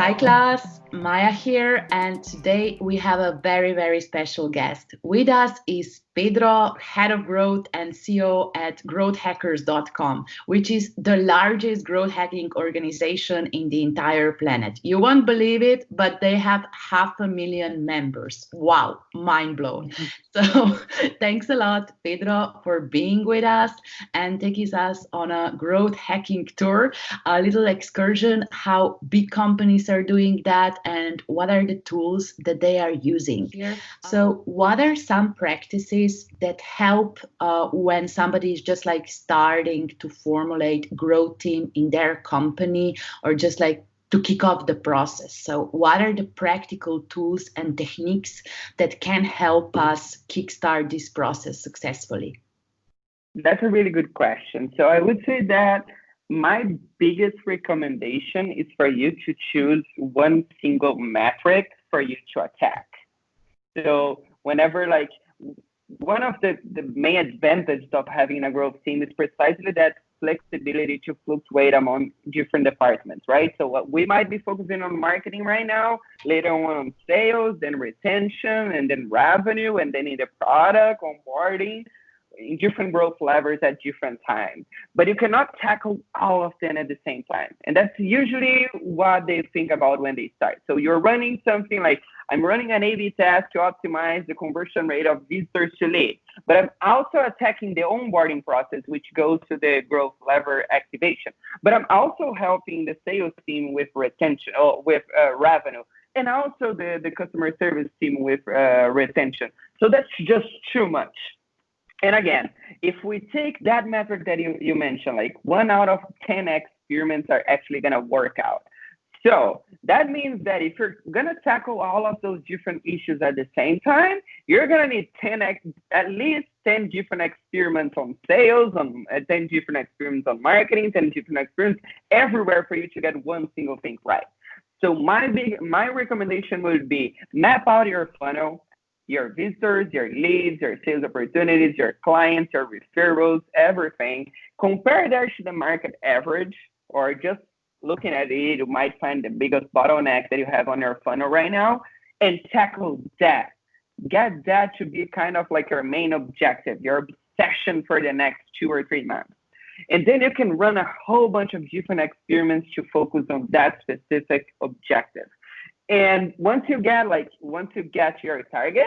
Hi class, Maya here, and today we have a very special guest. With us is Pedro, head of growth and CEO at GrowthHackers.com, which is the largest growth hacking organization in the entire planet. You won't believe it, but they have 500,000 members. Wow, mind blown. So thanks a lot, Pedro, for being with us and taking us on a growth hacking tour, a little excursion, how big companies are doing that and what are the tools that they are using here. So what are some practices that help when somebody is just like starting to formulate growth team in their company or just like to kick off the process? So what are the practical tools and techniques that can help us kickstart this process successfully? That's a really good question. So I would say that my biggest recommendation is for you to choose one single metric for you to attack. So whenever one of the main advantages of having a growth team is precisely that flexibility to fluctuate among different departments, right? So what we might be focusing on marketing right now, later on sales, then retention, and then revenue, and then in the product, onboarding, in different growth levers at different times. But you cannot tackle all of them at the same time. And that's usually what they think about when they start. So you're running something like, I'm running an A/B test to optimize the conversion rate of visitors to leads. But I'm also attacking the onboarding process, which goes to the growth lever activation. But I'm also helping the sales team with retention or with revenue, and also the customer service team with retention. So that's just too much. And again, if we take that metric that you mentioned, like 1 out of 10 experiments are actually going to work out. So that means that if you're going to tackle all of those different issues at the same time, you're going to need at least 10 different experiments on sales, 10 different experiments on marketing, 10 different experiments everywhere for you to get one single thing right. So my recommendation would be map out your funnel, your visitors, your leads, your sales opportunities, your clients, your referrals, everything. Compare that to the market average, or just looking at it, you might find the biggest bottleneck that you have on your funnel right now and tackle that. Get that to be kind of like your main objective, your obsession for the next 2 or 3 months. And then you can run a whole bunch of different experiments to focus on that specific objective. And once you get your target,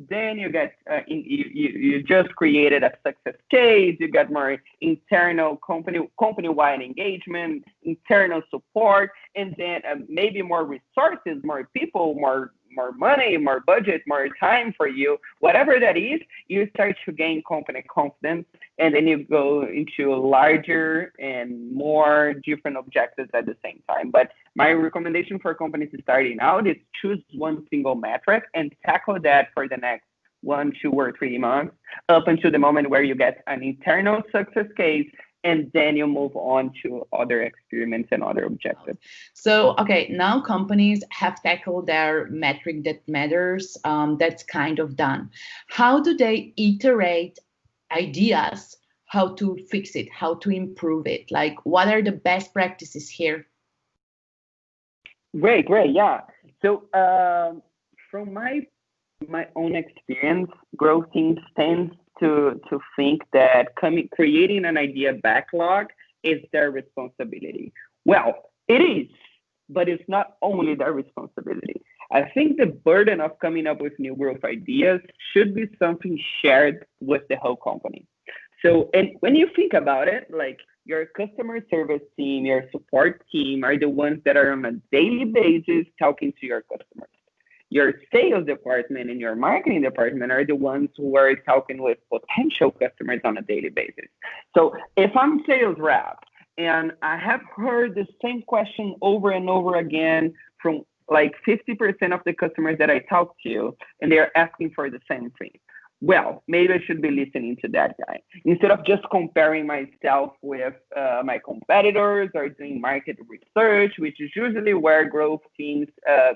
then you get you just created a success case. You got more internal company-wide engagement, internal support, and then maybe more resources, more people, more money, more budget, more time for you. Whatever that is, you start to gain company confidence, and then you go into larger and more different objectives at the same time. But my recommendation for companies starting out is choose one single metric and tackle that for the next 1, 2, or 3 months up until the moment where you get an internal success case, and then you move on to other experiments and other objectives. So, okay, now companies have tackled their metric that matters. That's kind of done. How do they iterate ideas, how to fix it, how to improve it? Like, what are the best practices here? Great, yeah. So from my own experience, growth teams tend to think that creating an idea backlog is their responsibility. Well, it is, but it's not only their responsibility. I think the burden of coming up with new growth ideas should be something shared with the whole company. So, and when you think about it, like your customer service team, your support team are the ones that are on a daily basis talking to your customers. Your sales department and your marketing department are the ones who are talking with potential customers on a daily basis. So if I'm sales rep and I have heard the same question over and over again from like 50% of the customers that I talk to, and they're asking for the same thing, well, maybe I should be listening to that guy instead of just comparing myself with my competitors or doing market research, which is usually where growth teams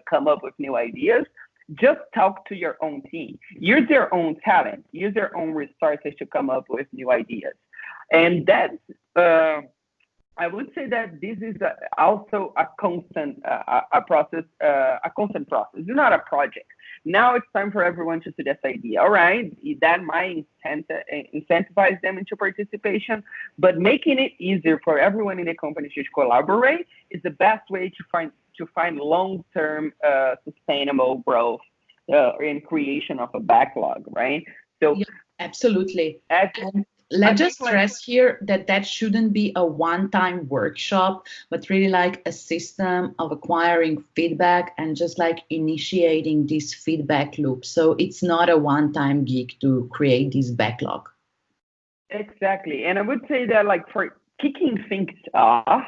come up with new ideas. Just talk to your own team. Use your own talent. Use your own resources to come up with new ideas. And that's I would say that this is also a constant process, a constant process. It's not a project. Now it's time for everyone to suggest idea. All right, that might incentivize them into participation, but making it easier for everyone in the company to collaborate is the best way to find long-term sustainable growth and creation of a backlog, right? So Yeah, absolutely. as And I let's think just like stress here that that shouldn't be a one-time workshop, but really like a system of acquiring feedback and just like initiating this feedback loop. So it's not a one-time gig to create this backlog. exactly. And I would say that like for kicking things off,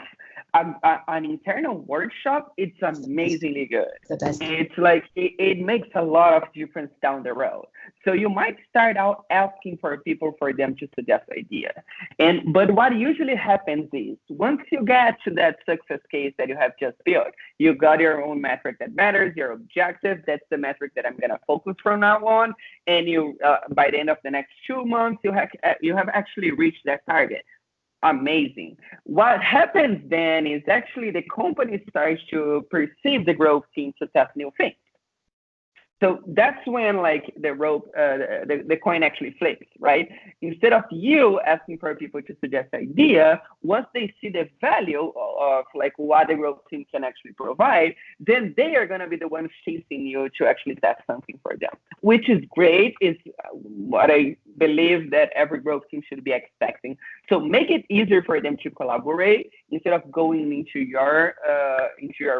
an internal workshop, it's It's the best. amazingly good. The best. It's like it makes a lot of difference down the road. So you might start out asking for people for them to suggest ideas. And but what usually happens is once you get to that success case that you have just built, you got your own metric that matters, your objective, that's the metric that I'm gonna focus from now on. And you by the end of the next 2 months, you have actually reached that target. Amazing. What happens then is actually the company starts to perceive the growth team to test new things. So that's when like the coin actually flips, right? Instead of you asking for people to suggest idea, once they see the value of like what the growth team can actually provide, then they are gonna be the ones chasing you to actually test something for them, which is great. Is what I believe that every growth team should be expecting. So make it easier for them to collaborate instead of going into your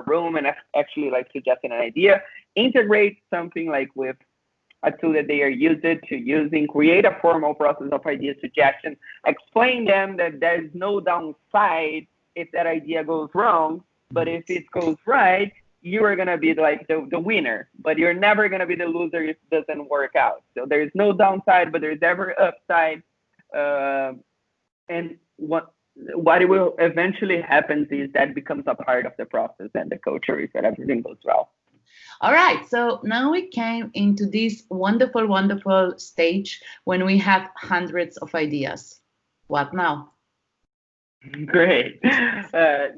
room and actually like suggesting an idea. Integrate something like with a tool that they are used to using, create a formal process of idea suggestion, explain them that there's no downside if that idea goes wrong, but if it goes right, you are gonna be like the winner, but you're never gonna be the loser if it doesn't work out. So there's no downside, but there's ever upside. Uh, and what it will eventually happen is that becomes a part of the process and the culture is that everything goes well. All right, so now we came into this wonderful, wonderful stage when we have hundreds of ideas. What now? Great. The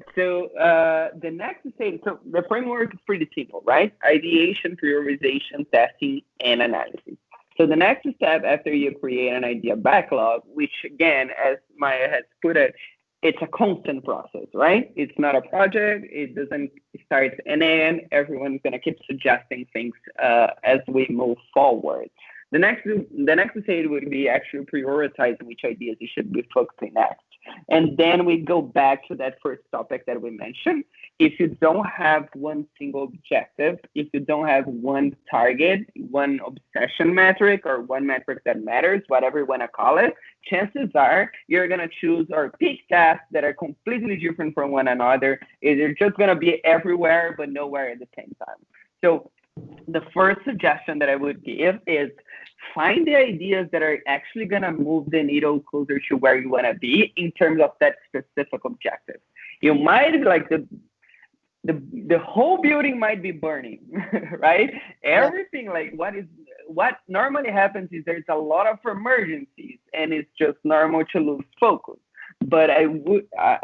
next stage, so the framework is pretty simple, right? Ideation, prioritization, testing, and analysis. So the next step after you create an idea backlog, which again, as Maya has put it, it's a constant process, right? It's not a project. It doesn't start and end. Everyone's gonna keep suggesting things as we move forward. The next stage would be actually prioritizing which ideas you should be focusing next. And then we go back to that first topic that we mentioned. If you don't have one single objective, if you don't have one target, one obsession metric, or one metric that matters, whatever you want to call it, chances are you're going to choose or pick tasks that are completely different from one another. They're just going to be everywhere, but nowhere at the same time. So the first suggestion that I would give is find the ideas that are actually going to move the needle closer to where you want to be in terms of that specific objective. You might like the whole building might be burning, right? Yeah. Everything like what normally happens is there's a lot of emergencies and it's just normal to lose focus. But I would I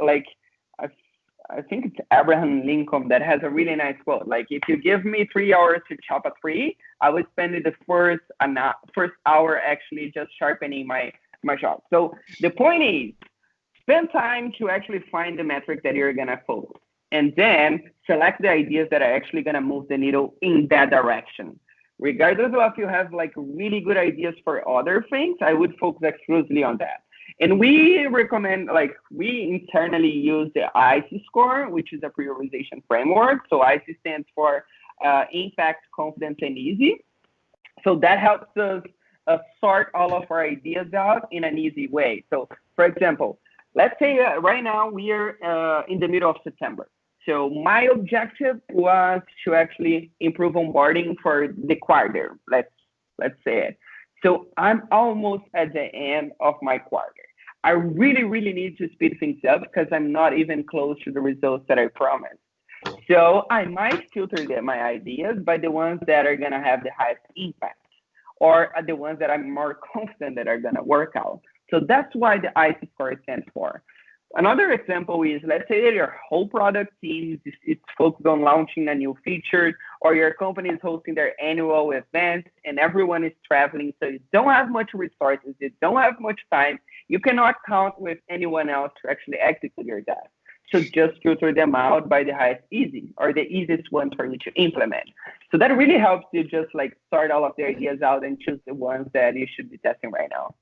I think it's Abraham Lincoln that has a really nice quote. Like, if you give me 3 hours to chop a tree, I would spend the first hour actually just sharpening my chop. So the point is, spend time to actually find the metric that you're gonna focus, and then select the ideas that are actually gonna move the needle in that direction. Regardless of if you have like really good ideas for other things, I would focus exclusively on that. And we recommend, like, we internally use the ICE score, which is a prioritization framework. So ICE stands for impact, confidence, and easy. So that helps us sort all of our ideas out in an easy way. So, for example, let's say right now we are in the middle of September. So my objective was to actually improve onboarding for the quarter. Let's say it. So I'm almost at the end of my quarter. I really, really need to speed things up because I'm not even close to the results that I promised. So I might filter my ideas by the ones that are gonna have the highest impact, or the ones that I'm more confident that are gonna work out. So that's why the ICE score stands for. Another example is, let's say that your whole product team is it's focused on launching a new feature, or your company is hosting their annual event and everyone is traveling. So you don't have much resources, you don't have much time. You cannot count with anyone else to actually execute your task. So just filter them out by the highest easy or the easiest one for you to implement. So that really helps you just like sort all of the ideas out and choose the ones that you should be testing right now.